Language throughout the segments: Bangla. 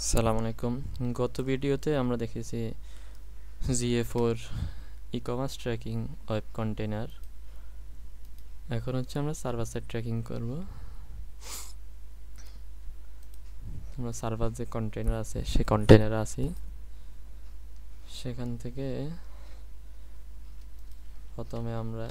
আসসালামু আলাইকুম। গত ভিডিওতে আমরা দেখেছি GA4 e-commerce tracking web container. এখন আমরা সার্ভার সাইড ট্র্যাকিং করব। আমরা সার্ভার যে কন্টেনার আছে সেই কন্টেনারে আছি। সেখান থেকে প্রথমে আমরা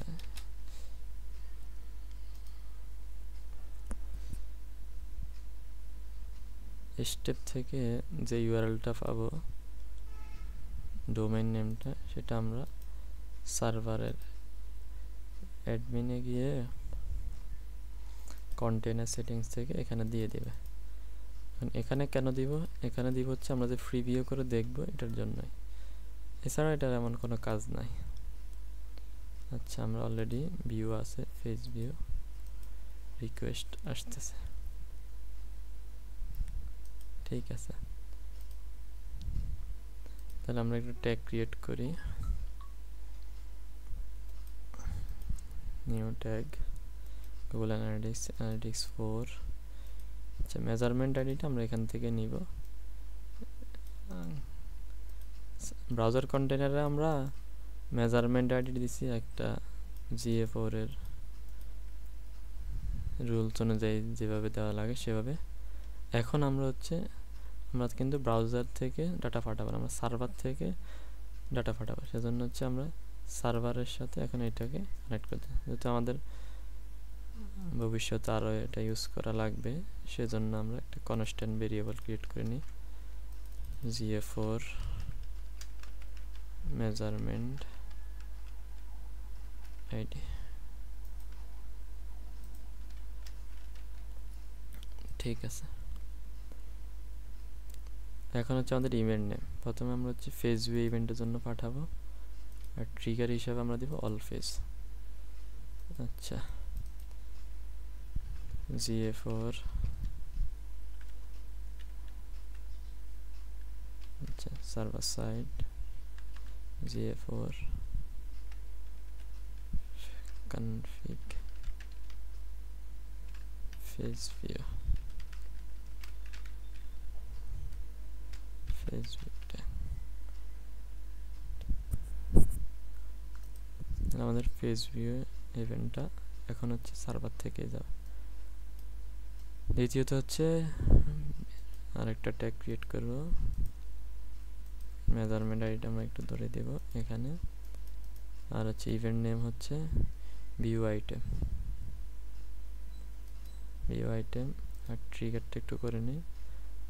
স্টেপ থেকে যে ইউআরএলটা পাবো, ডোমেইন নেমটা, সেটা আমরা সার্ভারের অ্যাডমিনে গিয়ে কন্টেনার সেটিংস থেকে এখানে দিয়ে দেবে। এখানে কেন দিব? এখানে দিব আমরা যে ফ্রি ভিউ করে দেখব এটার জন্যই। এছাড়া এটার এমন কোনো কাজ নাই। আচ্ছা, আমরা অলরেডি ভিউ আছে, ফেজ ভিউ রিকোয়েস্ট আসতেছে। ঠিক আছে, তাহলে আমরা একটা ট্যাগ ক্রিয়েট করি। New tag Google analytics 4। আচ্ছা, মেজারমেন্ট আইডিটা আমরা এখান থেকে নিব। ব্রাউজার কন্টেনারে আমরা মেজারমেন্ট আইডি দিছি একটা GA4 এর রুলস অনুযায়ী যেভাবে দেওয়া লাগে সেভাবে। এখন আমরা কিন্তু ব্রাউজার থেকে ডাটা পাঠাবো না, আমরা সার্ভার থেকে ডাটা পাঠাবো। সেজন্য আমরা সার্ভারের সাথে এখন এটাকে কানেক্ট করতে, যেহেতু আমাদের ভবিষ্যতে আরও এটা ইউজ করা লাগবে, সেজন্য আমরা একটা কনস্ট্যান্ট ভেরিয়েবল ক্রিয়েট করে নিই। GA4 measurement ID. ঠিক আছে, এখন আমাদের ইভেন্ট নেম। প্রথমে আমরা ফেজ ভিউ ইভেন্টের জন্য পাঠাবো, আর ট্রিগার হিসাবে আমরা দিব অল ফেজ। আচ্ছা, GA4 আচ্ছা server side GA4 config phase view আমাদের ফেজ ভিউ ইভেন্টটা এখন সার্ভার থেকে যাবে। দ্বিতীয়ত আরেকটা ট্যাগ ক্রিয়েট করব। মেজারমেন্ট আইডিটা আমরা একটু ধরে দেব এখানে, আর ইভেন্ট নেম ভিউ আইটেম। আর ট্রিগারটা একটু করে নিই।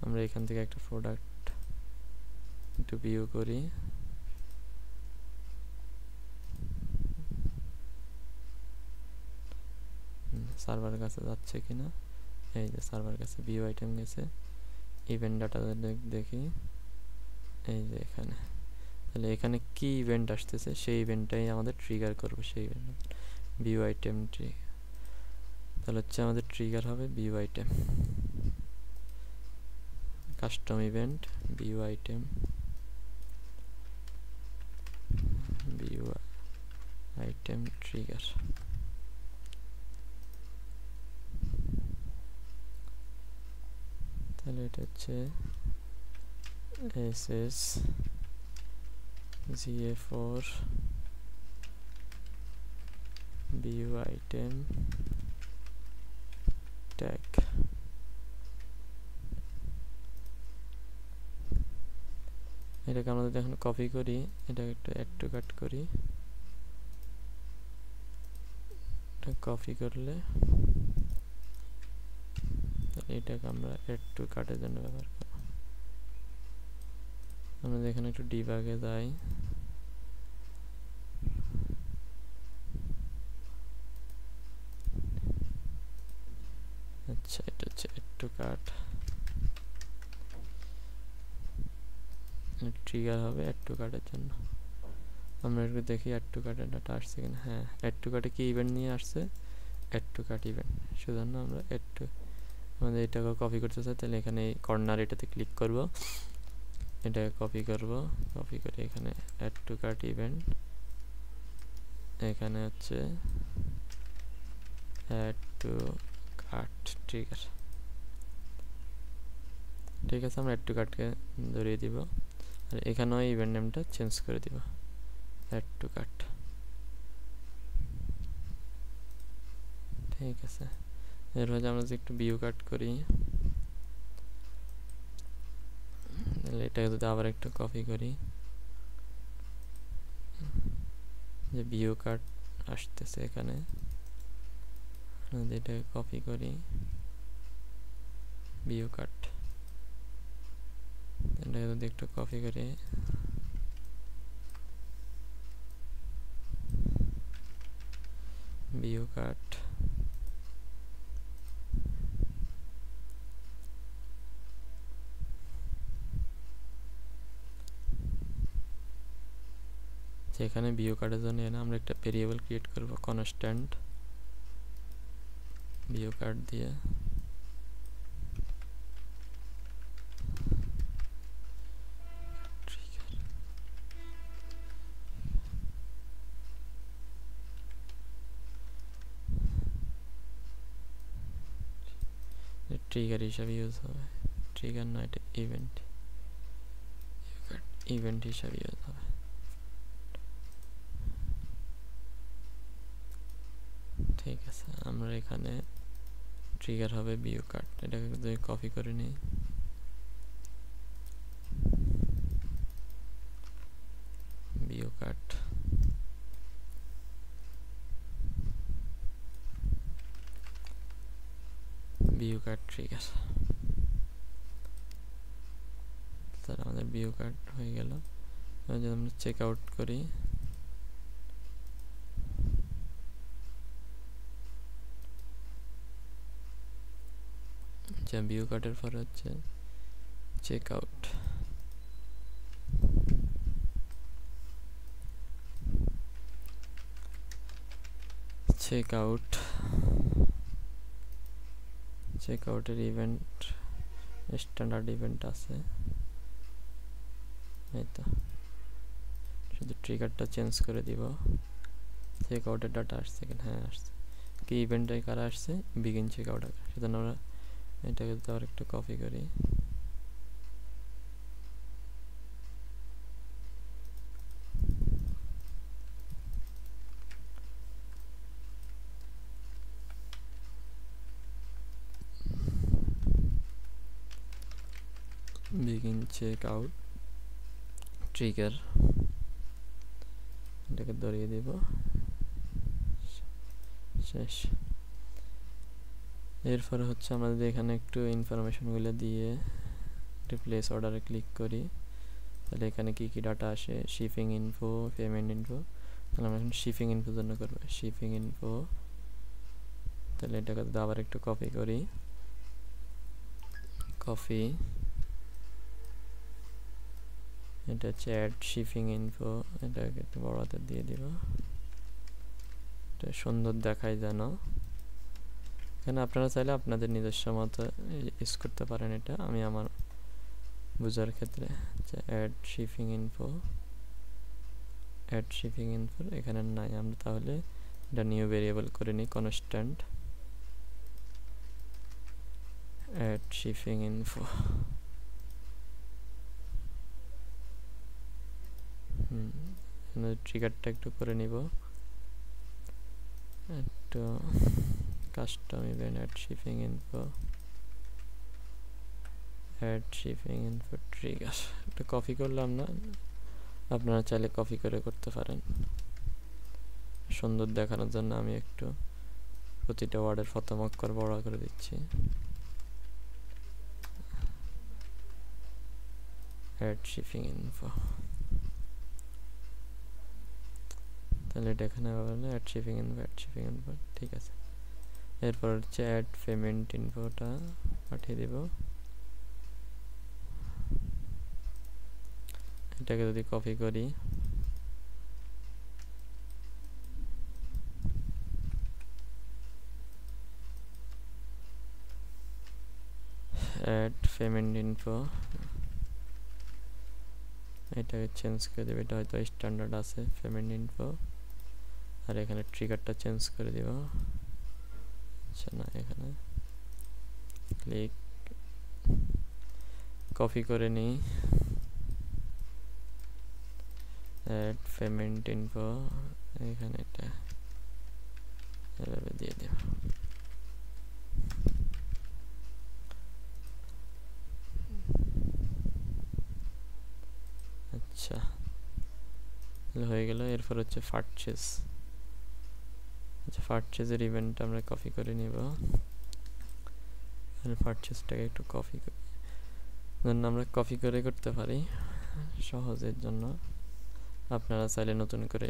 আমরা এখান থেকে একটা প্রোডাক্ট একটু ভিউ করি। সার্ভার কাছে যাচ্ছে কিনা, এই যে সার্ভার কাছে ভিউ আইটেম গেছে। ইভেন্ট ডাটা দেখি, এই যে এখানে। তাহলে এখানে কি ইভেন্ট আসতেছে সেই ইভেন্টটাই আমাদের ট্রিগার করব, সেই ভিউ আইটেম ট্রিগার। তাহলে আমাদের ট্রিগার হবে view item, custom event view item, view item trigger. তাহলে এটা SS GA4 view item tag. এটাকে আমরা যদি এখন কপি করি, এটাকে একটু অ্যাড টু কাট করি। এটা কপি করলে এটাকে আমরা অ্যাড টু কাটের জন্য ব্যবহার করব। আমরা এখানে একটু ডিবাগে যাই। আচ্ছা, এটা অ্যাড টু কাট, ট্রিগার হবে অ্যাড টু কাটের জন্য। আমরা একটু দেখি অ্যাড টু কাটের ডাটা আসছে কিনা। হ্যাঁ, অ্যাড টু কাটে কি ইভেন্ট নিয়ে আসছে? Add to cart event. সেজন্য আমরা আমাদের এটাকে কপি করতে চাই, তাহলে এখানে এই কর্নার এটাতে ক্লিক করব, এটাকে কপি করব, কপি করে এখানে অ্যাড টু কাট ইভেন্ট, এখানে অ্যাড টু কাট ট্রিগার ঠিক আছে, আমরা অ্যাড টু কার্টকে ধরিয়ে দিব, আর এখানেও ইভেন্ট নেমটা চেঞ্জ করে দিব, অ্যাড টু কার্ট। ঠিক আছে, এরপর আমরা যদি একটু ভিউ কাট করি, এটাকে যদি আবার একটু কপি করি, যে ভিউ কাট আসতেছে এখানে, এটাকে কপি করি, ভিউ কাট, এটাকে যদি একটু কপি করি, ভিউ কাট, যেখানে ভিউ কার্ডের জন্য আমরা একটা ভেরিয়েবল ক্রিয়েট করব, কনস্ট্যান্ট ভিউ কার্ড দিয়ে, ট্রিগার হিসাবে ইউজ হবে, ট্রিগার না, এটা ইভেন্ট, ইভেন্ট হিসাবে ইউজ হবে। ঠিক আছে, আমরা এখানে ট্রিগার হবে ভিউ কাট, এটাকে যদি কপি করে নিই, ভিউ কাট, ভিউ কাট ট্রিগার, তাহলে আমাদের ভিউ কাট হয়ে গেল। যদি আমরা চেক আউট করি, ভিউ কাটের পরে হচ্ছে check out, check out, check আউটের ইভেন্ট স্ট্যান্ডার্ড ইভেন্ট আছে, এই তো, শুধু ট্রিগারটা চেঞ্জ করে দিব। চেক আউটের ডাটা আসছে কিনা, হ্যাঁ আসছে, কি ইভেন্টে কারা আসছে, বিগিন চেক আউট, সেজন্য আমরা এটাকে তো আর একটু কপি করি, begin check out trigger, এটাকে ধরিয়ে দিব, শেষ। এরপরে হচ্ছে আমাদের এখানে একটু ইনফরমেশনগুলো দিয়ে রিপ্লেস অর্ডারে ক্লিক করি, তাহলে এখানে কি কি ডাটা আসে, শিপিং ইনফো, পেমেন্ট ইনফো, তাহলে আমরা এখন শিপিং ইনফোর জন্য করবো শিপিং ইনফো, তাহলে এটাকে আবার একটু কপি করি, কপি, এটা হচ্ছে অ্যাড শিপিং ইনফো, এটাকে একটু বড় হাতে দিয়ে দিব, এটা সুন্দর দেখায় যেন। এখানে আপনারা চাইলে আপনাদের নিজস্ব মতো ইউজ করতে পারেন, এটা আমি আমার বোঝার ক্ষেত্রে, add shipping info, add shipping info এখানে নাই, আমরা তাহলে এটা নিউ ভেরিয়েবল করে নিই, কনস্ট্যান্ট অ্যাড শিপিং ইনফো, ট্রিগারটা একটু করে নিব, একটু custom event add shipping info, add shipping info trigger, এটা কপি করলাম না, আপনারা চাইলে কপি করে করতে পারেন। সুন্দর দেখানোর জন্য আমি একটু প্রতিটা ওয়ার্ডের প্রথম অক্ষর বড় করে দিচ্ছি, অ্যাড শিপিং ইনফো, তাহলে এটা এখানে হবে না, add shipping info, add shipping info, ঠিক আছে। এরপর হচ্ছে অ্যাড পেমেন্ট ইনফোটা পাঠিয়ে দিব, এটাকে যদি কপি করি, অ্যাড পেমেন্ট ইনফো, এটাকে চেঞ্জ করে দেবে, এটা হয়তো স্ট্যান্ডার্ড আছে পেমেন্ট ইনফো, আর এখানে ট্রিগারটা চেঞ্জ করে দিব, আচ্ছা না, এখানে ক্লিক কপি করে নিই, অ্যাড পেমেন্ট ইনফো, এখানে এটা এভাবে দিয়ে দেব। আচ্ছা হয়ে গেল। এরপর হচ্ছে পারচেজ। আচ্ছা পারচেজের ইভেন্ট আমরা কপি করে নিব, পারচেজটাকে একটু কপি করি, জন্য আমরা কপি করে করতে পারি সহজের জন্য, আপনারা চাইলে নতুন করে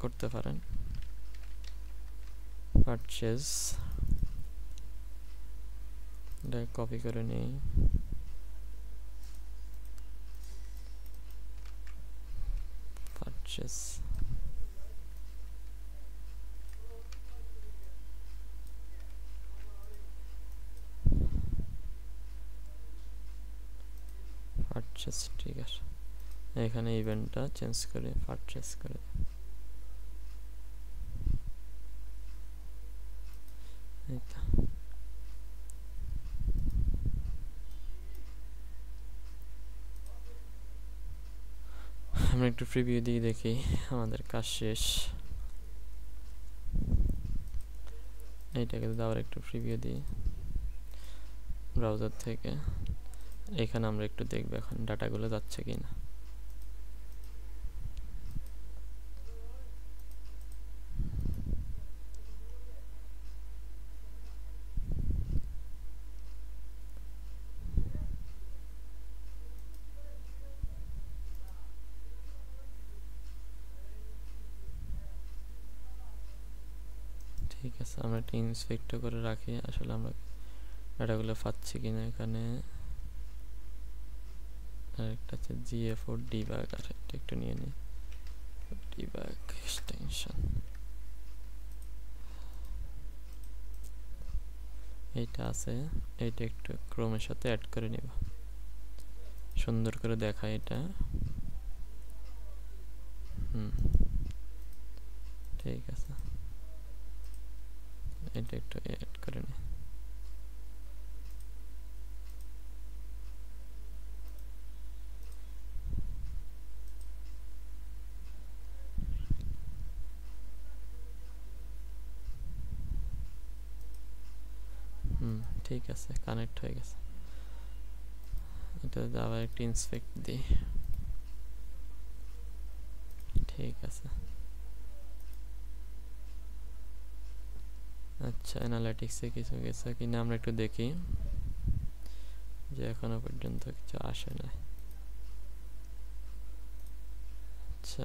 করতে পারেন। পারচেজ এটা কপি করে নিই, পারচেজ পারচেজ ঠিক আছে। এখানে ইভেন্টটা চেঞ্জ করে পারচেজ করে এই তো। আমরা একটু প্রিভিউ দিয়ে দেখি, আমাদের কাজ শেষ। এইটাকে যদি আবার একটু প্রিভিউ দিই ব্রাউজার থেকে, এখানে আমরা একটু দেখব এখন ডাটাগুলো যাচ্ছে কিনা। ঠিক আছে, আমরা একটা ইন্সপেক্ট করে রাখি আসলে আমরা ডাটাগুলো পাচ্ছি কিনা। এখানে আরেকটা আছে জিএফও ডিবাগ, আর এটা একটু নিয়ে নিই, ডিবাগ এক্সটেনশন। এইটা আছে, এইটা একটু ক্রোমের সাথে অ্যাড করে নিব, সুন্দর করে দেখা এটা। ঠিক আছে, এটা একটু অ্যাড করে নিই। ঠিক আছে, কানেক্ট হয়ে গেছে। এটা আবার একটা ইন্সপেক্ট দিই। ঠিক আছে, আচ্ছা অ্যানালিটিক্সে কিছু গেছে কিনা আমরা একটু দেখি, যে এখনো পর্যন্ত কিছু আসে না। আচ্ছা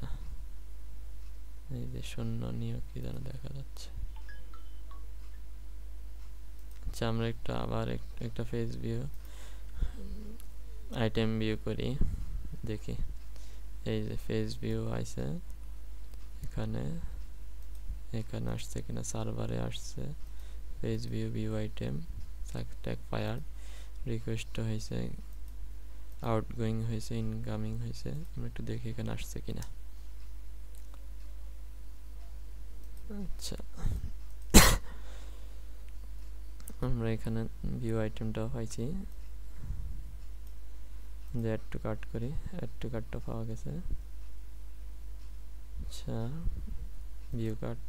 এই যে শূন্য নিয়োগ কি যেন দেখা যাচ্ছে। আচ্ছা আমরা একটু আবার একটা পেজ ভিউ আইটেম ভিউ করি, দেখি। এই যে পেজ ভিউ আছে, এখানে এখানে আসছে কিনা, সার্ভারে আসছে page view view item tag fire, request হয়েছে, আউটগোয়িং হয়েছে, ইনকামিং হয়েছে। আমরা একটু দেখি এখানে আসছে কিনা। আচ্ছা আমরা এখানে ভিউ আইটেমটা পাইছি, যে অ্যাড টু কার্ট করি, অ্যাড টু কার্টটা পাওয়া গেছে। আচ্ছা ভিউ কার্ট,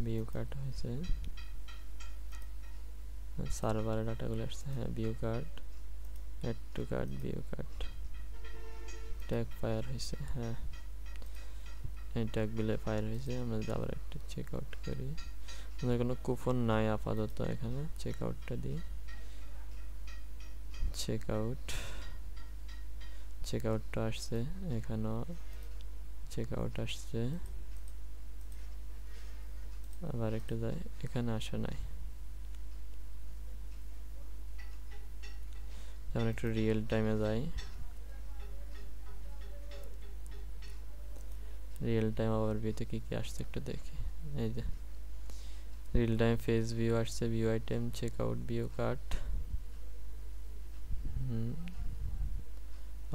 ভিউ কার্ট হয়েছে, সার্ভারে ডাটাগুলো আসছে। হ্যাঁ view cart, add to cart, view cart, tag fire হয়েছে। হ্যাঁ এই ট্যাগগুলো ফায়ার হয়েছে। আমরা যদি আবার একটা চেক আউট করি, আমাদের কোনো কুপন নাই আপাতত, এখানে চেক আউটটা দিই, চেক আউট, চেক আউটটা আসছে, এখানেও চেক আউট আসছে। আবার একটু যাই, এখানে আসে নাই। আমরা একটু রিয়েল টাইমে যাই, রিয়েল টাইম ওভারভিউতে কি কি আসছে একটু দেখি। এই যে রিয়েল টাইম পেজ ভিউ আসছে, view item, check out, view cart,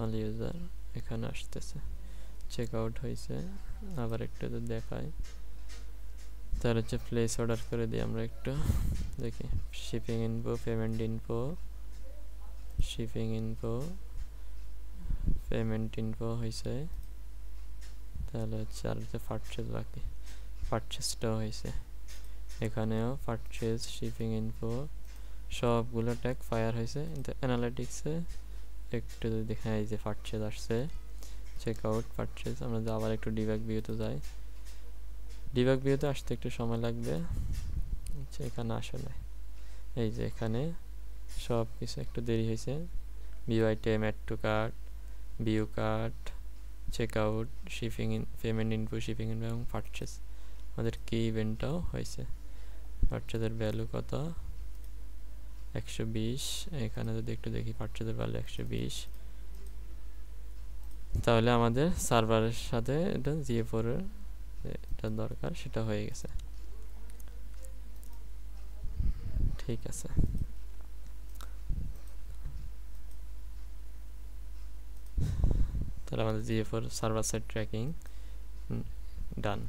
all user এখানে আসতেছে, চেক আউট হয়েছে। আবার একটু তো দেখায়, তাহলে হচ্ছে প্লেস অর্ডার করে দিই আমরা একটু দেখি। Shipping info, payment info, shipping info, payment info হয়েছে। তাহলে হচ্ছে আর হচ্ছে পারচেজ বাকি, পারচেজটাও হয়েছে। এখানেও পারচেজ, শিপিং ইনফো সবগুলো ট্যাগ ফায়ার হয়েছে। কিন্তু অ্যানালিটিক্সে একটু যদি দেখেন এই যে পারচেজ আসছে, চেক আউট, পারচেজ। আমরা আবার একটু ডিবাগ ভিউতে যাই, ডিবাগ ভিউতে আসতে একটু সময় লাগবে। আচ্ছা এখানে আসলে এই যে এখানে সব কিছু একটু দেরি হয়েছে। View item, add to cart, view cart, check out, shipping in, payment info, shipping info এবং পারচেজ। আমাদের কি ইভেন্টটাও হয়েছে। পারচেজের ভ্যালু কত? 120। এখানে যদি একটু দেখি পারচেজের ভ্যালু 120। তাহলে আমাদের সার্ভারের সাথে এটা GA4 এর এটা দরকার সেটা হয়ে গেছে। ঠিক আছে, তাহলে আমাদের GA4 সার্ভার সাইড ট্র্যাকিং ডান।